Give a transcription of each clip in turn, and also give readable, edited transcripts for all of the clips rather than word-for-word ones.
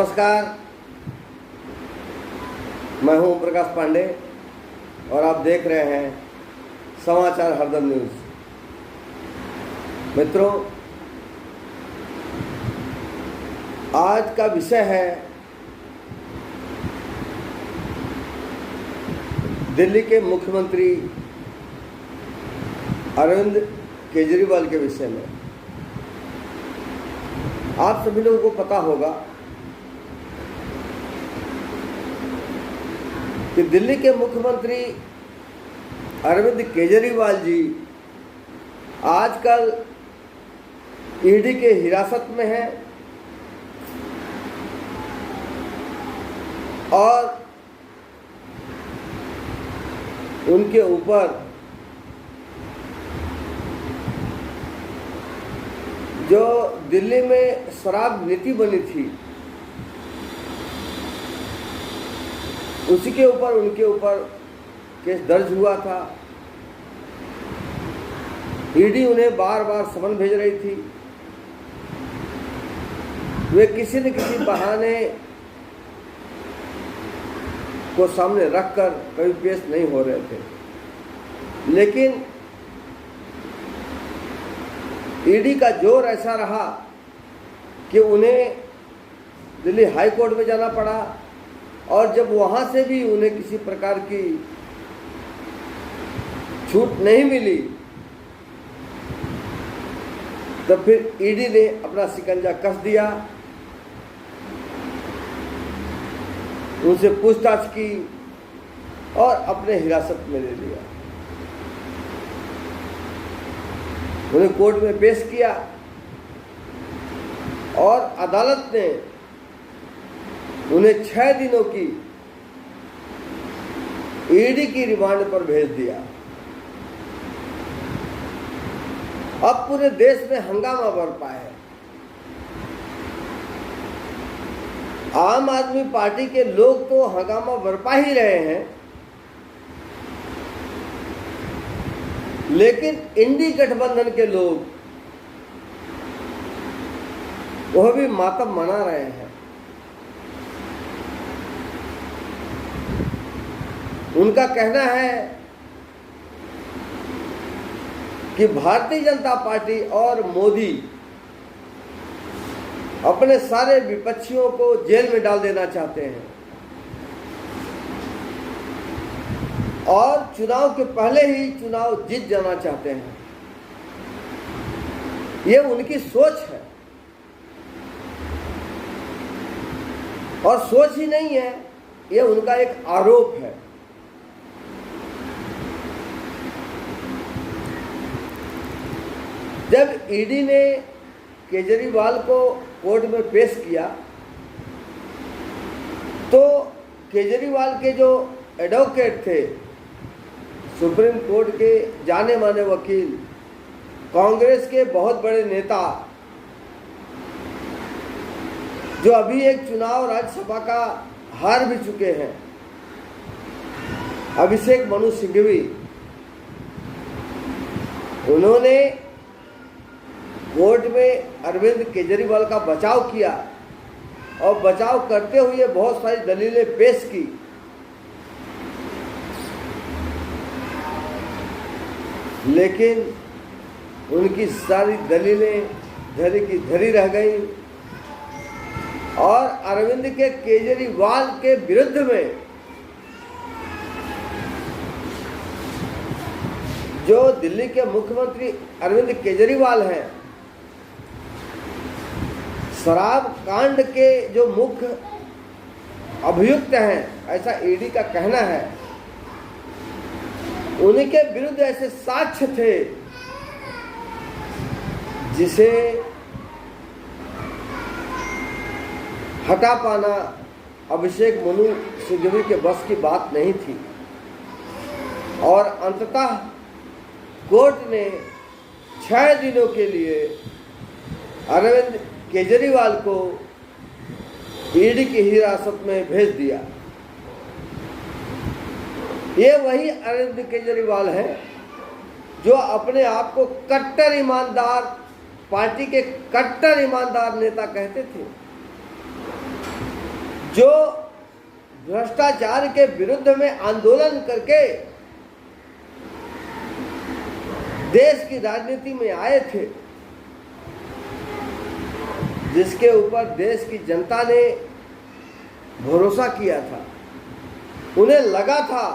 नमस्कार, मैं हूं प्रकाश पांडे और आप देख रहे हैं समाचार हरदम न्यूज़। मित्रों, आज का विषय है दिल्ली के मुख्यमंत्री अरविंद केजरीवाल के विषय में। आप सभी लोगों को पता होगा कि दिल्ली के मुख्यमंत्री अरविंद केजरीवाल जी आजकल ईडी के हिरासत में हैं और उनके ऊपर जो दिल्ली में शराब नीति बनी थी उसी के ऊपर उनके ऊपर केस दर्ज हुआ था। ईडी उन्हें बार बार समन भेज रही थी। वे किसी न किसी बहाने को सामने रखकर कभी पेश नहीं हो रहे थे, लेकिन ईडी का जोर ऐसा रहा कि उन्हें दिल्ली हाई कोर्ट में जाना पड़ा और जब वहां से भी उन्हें किसी प्रकार की छूट नहीं मिली तब फिर ईडी ने अपना शिकंजा कस दिया, उनसे पूछताछ की और अपने हिरासत में ले लिया। उन्हें कोर्ट में पेश किया और अदालत ने उन्हें 6 दिनों की ईडी की रिमांड पर भेज दिया। अब पूरे देश में हंगामा बरपा है। आम आदमी पार्टी के लोग तो हंगामा बरपा ही रहे हैं, लेकिन इंडी गठबंधन के लोग वह भी मातम मना रहे हैं। उनका कहना है कि भारतीय जनता पार्टी और मोदी अपने सारे विपक्षियों को जेल में डाल देना चाहते हैं और चुनाव के पहले ही चुनाव जीत जाना चाहते हैं। ये उनकी सोच है और सोच ही नहीं है, ये उनका एक आरोप है। जब ईडी ने केजरीवाल को कोर्ट में पेश किया तो केजरीवाल के जो एडवोकेट थे, सुप्रीम कोर्ट के जाने माने वकील, कांग्रेस के बहुत बड़े नेता जो अभी एक चुनाव राज्यसभा का हार भी चुके हैं, अभिषेक मनु सिंघवी, उन्होंने कोर्ट में अरविंद केजरीवाल का बचाव किया और बचाव करते हुए बहुत सारी दलीलें पेश की। लेकिन उनकी सारी दलीलें धरी की धरी रह गई और अरविंद के केजरीवाल के विरुद्ध में जो दिल्ली के मुख्यमंत्री अरविंद केजरीवाल हैं, शराब कांड के जो मुख्य अभियुक्त हैं, ऐसा ईडी का कहना है, उनके विरुद्ध ऐसे साक्ष्य थे जिसे हटा पाना अभिषेक मनु सिंघवी के बस की बात नहीं थी और अंततः कोर्ट ने 6 दिनों के लिए अरविंद केजरीवाल को ईडी की हिरासत में भेज दिया। ये वही अरविंद केजरीवाल हैं जो अपने आप को कट्टर ईमानदार, पार्टी के कट्टर ईमानदार नेता कहते थे। जो भ्रष्टाचार के विरुद्ध में आंदोलन करके देश की राजनीति में आए थे, जिसके ऊपर देश की जनता ने भरोसा किया था, उन्हें लगा था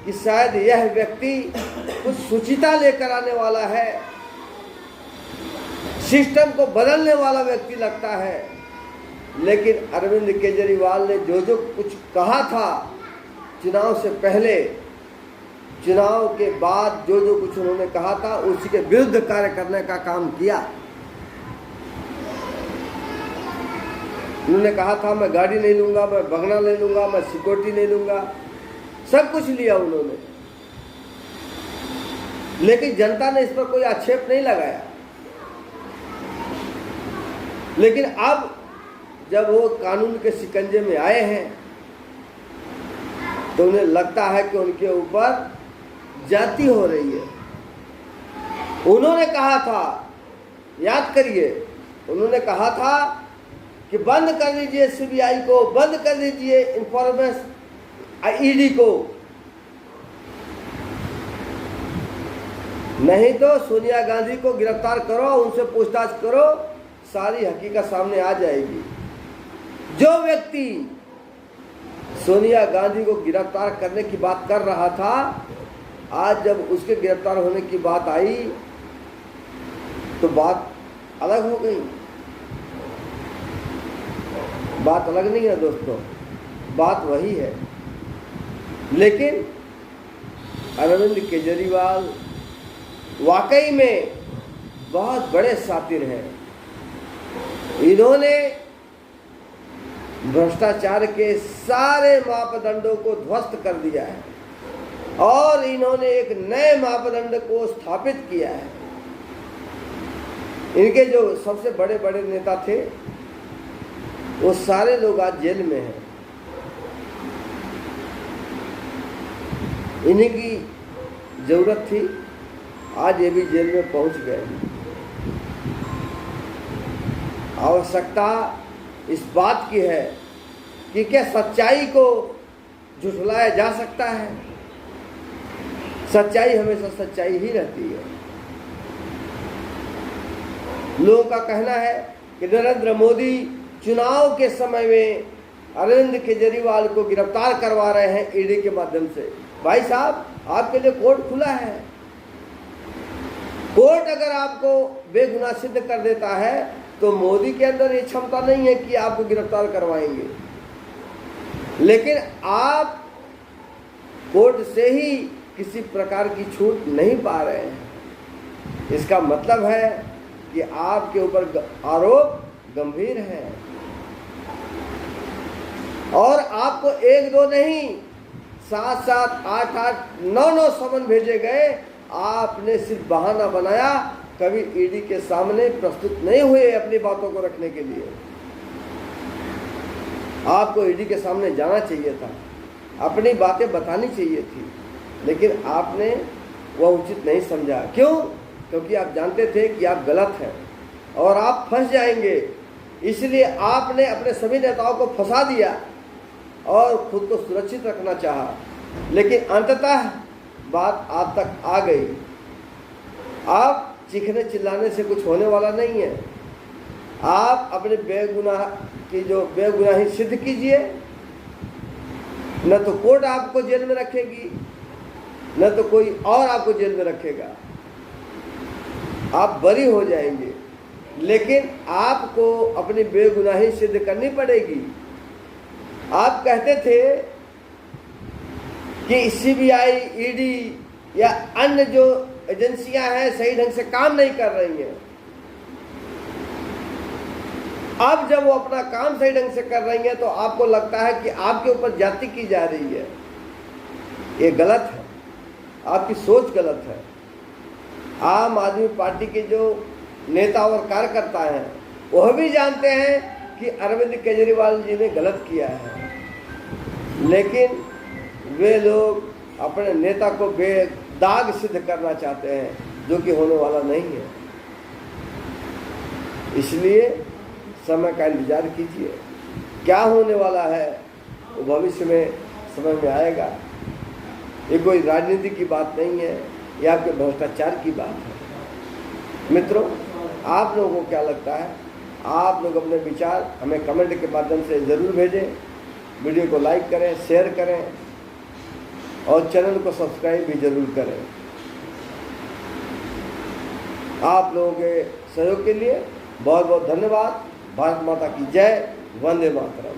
कि शायद यह व्यक्ति कुछ सुचिता लेकर आने वाला है, सिस्टम को बदलने वाला व्यक्ति लगता है। लेकिन अरविंद केजरीवाल ने जो जो कुछ कहा था चुनाव से पहले, चुनाव के बाद जो जो कुछ उन्होंने कहा था, उसी के विरुद्ध कार्य करने का काम किया। उन्होंने कहा था मैं गाड़ी नहीं लूंगा, मैं बंगला नहीं लूंगा, मैं सिक्योरिटी नहीं लूंगा, सब कुछ लिया उन्होंने, लेकिन जनता ने इस पर कोई आक्षेप नहीं लगाया। लेकिन अब जब वो कानून के शिकंजे में आए हैं तो उन्हें लगता है कि उनके ऊपर जाति हो रही है। उन्होंने कहा था, याद करिए, उन्होंने कहा था कि बंद कर दीजिए सीबीआई को, बंद कर दीजिए इंफॉर्मेशन ईडी को, नहीं तो सोनिया गांधी को गिरफ्तार करो, उनसे पूछताछ करो, सारी हकीकत सामने आ जाएगी। जो व्यक्ति सोनिया गांधी को गिरफ्तार करने की बात कर रहा था, आज जब उसके गिरफ्तार होने की बात आई तो बात अलग हो गई। बात अलग नहीं है दोस्तों, बात वही है। लेकिन अरविंद केजरीवाल वाकई में बहुत बड़े शातिर हैं। इन्होंने भ्रष्टाचार के सारे मापदंडों को ध्वस्त कर दिया है और इन्होंने एक नए मापदंड को स्थापित किया है। इनके जो सबसे बड़े बड़े नेता थे वो सारे लोग आज जेल में हैं। इन्हीं की जरूरत थी, आज ये भी जेल में पहुंच गए। आवश्यकता इस बात की है कि क्या सच्चाई को झुठलाया जा सकता है? सच्चाई हमेशा सच्चाई ही रहती है। लोगों का कहना है कि नरेंद्र मोदी चुनाव के समय में अरविंद केजरीवाल को गिरफ्तार करवा रहे हैं ईडी के माध्यम से। भाई साहब, आपके लिए कोर्ट खुला है। कोर्ट अगर आपको बेगुनाह सिद्ध कर देता है तो मोदी के अंदर ये क्षमता नहीं है कि आपको गिरफ्तार करवाएंगे। लेकिन आप कोर्ट से ही किसी प्रकार की छूट नहीं पा रहे हैं। इसका मतलब है कि आपके ऊपर आरोप गंभीर है और आपको 1-2 नहीं, 7-7, 8-8, 9-9 समन भेजे गए। आपने सिर्फ बहाना बनाया, कभी ईडी के सामने प्रस्तुत नहीं हुए अपनी बातों को रखने के लिए। आपको ईडी के सामने जाना चाहिए था, अपनी बातें बतानी चाहिए थी, लेकिन आपने वह उचित नहीं समझा। क्यों? क्योंकि आप जानते थे कि आप गलत हैं और आप फंस जाएंगे। इसलिए आपने अपने सभी नेताओं को फंसा दिया और खुद को सुरक्षित रखना चाहा। लेकिन अंततः बात आप तक आ गई। आप चीखने चिल्लाने से कुछ होने वाला नहीं है। आप अपने बेगुनाह की जो बेगुनाही सिद्ध कीजिए, न तो कोर्ट आपको जेल में रखेगी, न तो कोई और आपको जेल में रखेगा। आप बरी हो जाएंगे, लेकिन आपको अपनी बेगुनाही सिद्ध करनी पड़ेगी। आप कहते थे कि सीबीआई, ईडी या अन्य जो एजेंसियां हैं सही ढंग से काम नहीं कर रही हैं। अब जब वो अपना काम सही ढंग से कर रही हैं तो आपको लगता है कि आपके ऊपर जाति की जा रही है। ये गलत है, आपकी सोच गलत है। आम आदमी पार्टी के जो नेता और कार्यकर्ता हैं वह भी जानते हैं कि अरविंद केजरीवाल जी ने गलत किया है, लेकिन वे लोग अपने नेता को बेदाग सिद्ध करना चाहते हैं, जो कि होने वाला नहीं है। इसलिए समय का इंतजार कीजिए। क्या होने वाला है वो भविष्य में समझ में आएगा। ये कोई राजनीति की बात नहीं है, ये आपके भ्रष्टाचार की बात है। मित्रों, आप लोगों को क्या लगता है? आप लोग अपने विचार हमें कमेंट के माध्यम से ज़रूर भेजें। वीडियो को लाइक करें, शेयर करें और चैनल को सब्सक्राइब भी जरूर करें। आप लोगों के सहयोग के लिए बहुत बहुत धन्यवाद। भारत माता की जय। वंदे मातरम।